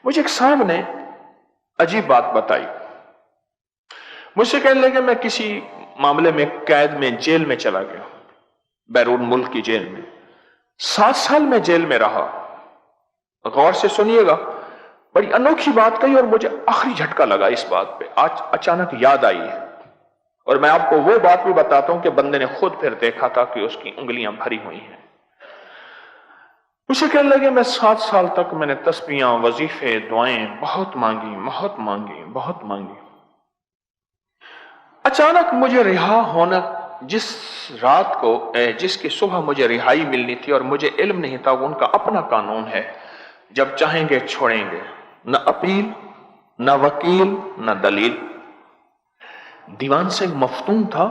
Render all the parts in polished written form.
मुझे एक साहब ने अजीब बात बताई। मुझसे कहने लगे मैं किसी मामले में कैद में जेल में चला गया, बैरून मुल्क की जेल में 7 साल में जेल में रहा। गौर से सुनिएगा, बड़ी अनोखी बात कही और मुझे आखिरी झटका लगा इस बात पे, आज अचानक याद आई है। और मैं आपको वो बात भी बताता हूं कि बंदे ने खुद फिर देखा था कि उसकी उंगलियां भरी हुई हैं। मुझे कहने लगे मैं 7 साल तक मैंने तस्बीहां, वजीफे, दुआएं बहुत मांगी, बहुत मांगी, बहुत मांगी। अचानक मुझे रिहा होना, जिस रात को जिसकी सुबह मुझे रिहाई मिलनी थी और मुझे इल्म नहीं था, वो उनका अपना कानून है, जब चाहेंगे छोड़ेंगे, न अपील, न वकील, न दलील। दीवान से एक मफ्तून था,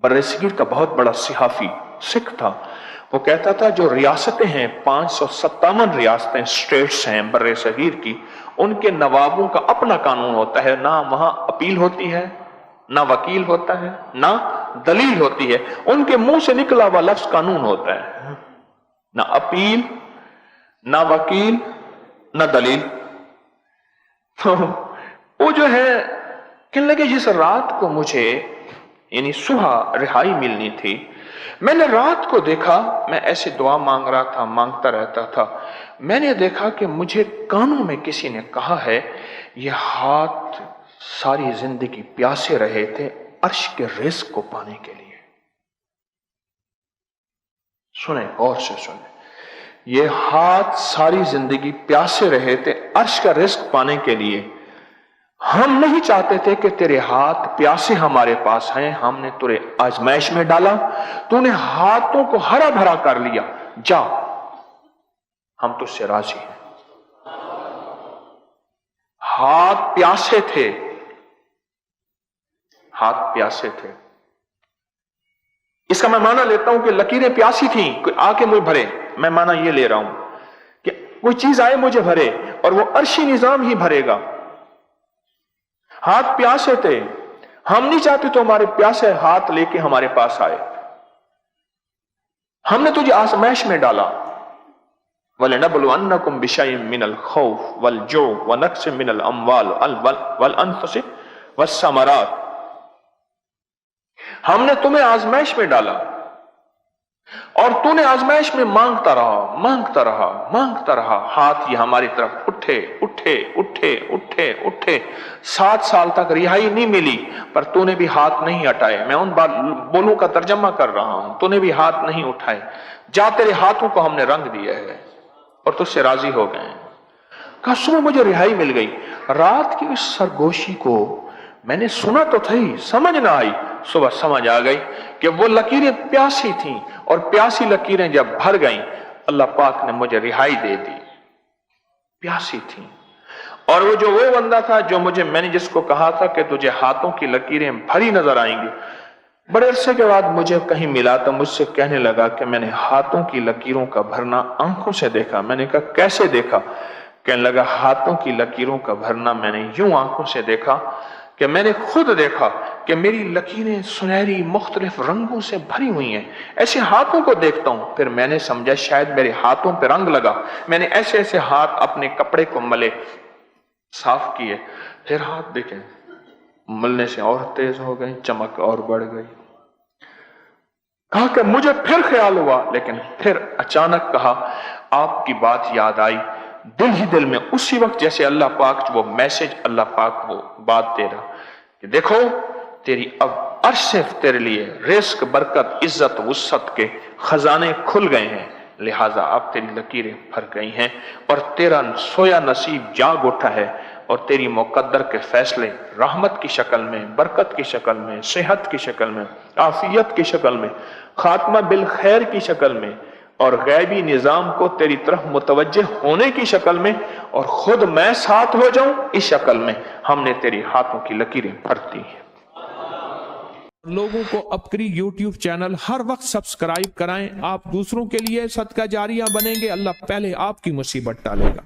बर्रे-सगीर का बहुत बड़ा सिहाफी सिख था। वो कहता था जो रियासतें हैं, 557 रियासतें, स्टेट्स हैं बर्रे-सगीर की, उनके नवाबों का अपना कानून होता है, ना वहां अपील होती है, ना वकील होता है, ना दलील होती है। उनके मुंह से निकला हुआ लफ्ज कानून होता है, ना अपील, ना वकील, ना दलील। तो वो जो है कहने लगे जिस रात को मुझे यानी सुबह रिहाई मिलनी थी, मैंने रात को देखा, मैं ऐसे दुआ मांग रहा था, मांगता रहता था, मैंने देखा कि मुझे कानों में किसी ने कहा है, ये हाथ सारी जिंदगी प्यासे रहे थे अर्श के रिज़्क को पाने के लिए। सुने, और से सुने, ये हाथ सारी जिंदगी प्यासे रहे थे अर्श का रिज़्क पाने के लिए। हम नहीं चाहते थे कि तेरे हाथ प्यासे हमारे पास हैं, हमने तुझे आजमाइश में डाला, तूने हाथों को हरा भरा कर लिया, जा हम तुझसे राजी हैं। हाथ प्यासे थे, हाथ प्यासे थे। इसका मैं माना लेता हूं कि लकीरें प्यासी थी, कोई आके मुझे भरे, मैं माना ये ले रहा हूं कि कोई चीज आए मुझे भरे और वो अर्शी निजाम ही भरेगा। हाथ प्यासे थे, हम नहीं चाहते तो हमारे प्यासे हाथ लेके हमारे पास आए। हमने तुझे आजमाइश में डाला, वलनबलुअन्नकुम बिशैइन मिनल खौफ वल जू व नक्सिम मिनल अमवाल वल अनफुसि वस्समरात। हमने तुम्हें आजमाइश में डाला और तूने आजमाइश में मांगता रहा, मांगता रहा, मांगता रहा। हाथ ये हमारी तरफ उठे उठे उठे उठे उठे। 7 साल तक रिहाई नहीं मिली, पर तूने भी हाथ नहीं हटाए। मैं उन बोलों का तर्जमा कर रहा हूं, तूने भी हाथ नहीं उठाए। जा, तेरे हाथों को हमने रंग दिया है और तुझसे राजी हो गए। कहा सुबह मुझे रिहाई मिल गई। रात की इस सरगोशी को मैंने सुना तो थी, समझ ना आई। सुबह समझ आ गई कि वो लकीरें प्यासी थीं और प्यासी लकीरें जब भर गईं, अल्लाह पाक ने मुझे रिहाई दे दी। प्यासी थीं। और वो बंदा था जो मैंने जिसको कहा था कि तुझे हाथों की लकीरें भरी नजर आएंगी, बड़े अरसे के बाद मुझे कहीं मिला तो मुझसे कहने लगा कि मैंने हाथों की लकीरों का भरना आंखों से देखा। मैंने कहा कैसे देखा? कहने लगा हाथों की लकीरों का भरना मैंने यूं आंखों से देखा कि मैंने खुद देखा कि मेरी लकीरें सुनहरी मुख्तलिफ रंगों से भरी हुई हैं। ऐसे हाथों को देखता हूं, फिर मैंने समझा शायद मेरे हाथों पे रंग लगा। मैंने ऐसे ऐसे हाथ अपने कपड़े को मले, साफ किए, फिर हाथ देखे, मलने से और तेज हो गई, चमक और बढ़ गई। कहा कि मुझे फिर ख्याल हुआ, लेकिन फिर अचानक कहा आपकी बात याद आई। दिल ही दिल में उसी वक्त जैसे अल्लाह पाक वो मैसेज, अल्लाह पाक वो बात दे रहा कि देखो तेरी अब अर्श से तेरे लिए रिस्क, बरकत, इज्जत, वुसअत के खजाने खुल गए हैं, लिहाजा अब तेरी लकीरें भर गई हैं और तेरा सोया नसीब जाग उठा है और तेरी मुकद्दर के फैसले रहमत की शक्ल में, बरकत की शक्ल में, सेहत की शक्ल में, आफियत की शक्ल में, खात्मा बिल खैर की शक्ल में और गैबी निजाम को तेरी तरफ मुतवज्जे होने की शक्ल में और खुद मैं साथ हो जाऊं इस शक्ल में हमने तेरी हाथों की लकीरें भरती हैं। लोगों को अपनी YouTube चैनल हर वक्त सब्सक्राइब कराएं। आप दूसरों के लिए सदका जारिया बनेंगे, अल्लाह पहले आपकी मुसीबत टालेगा।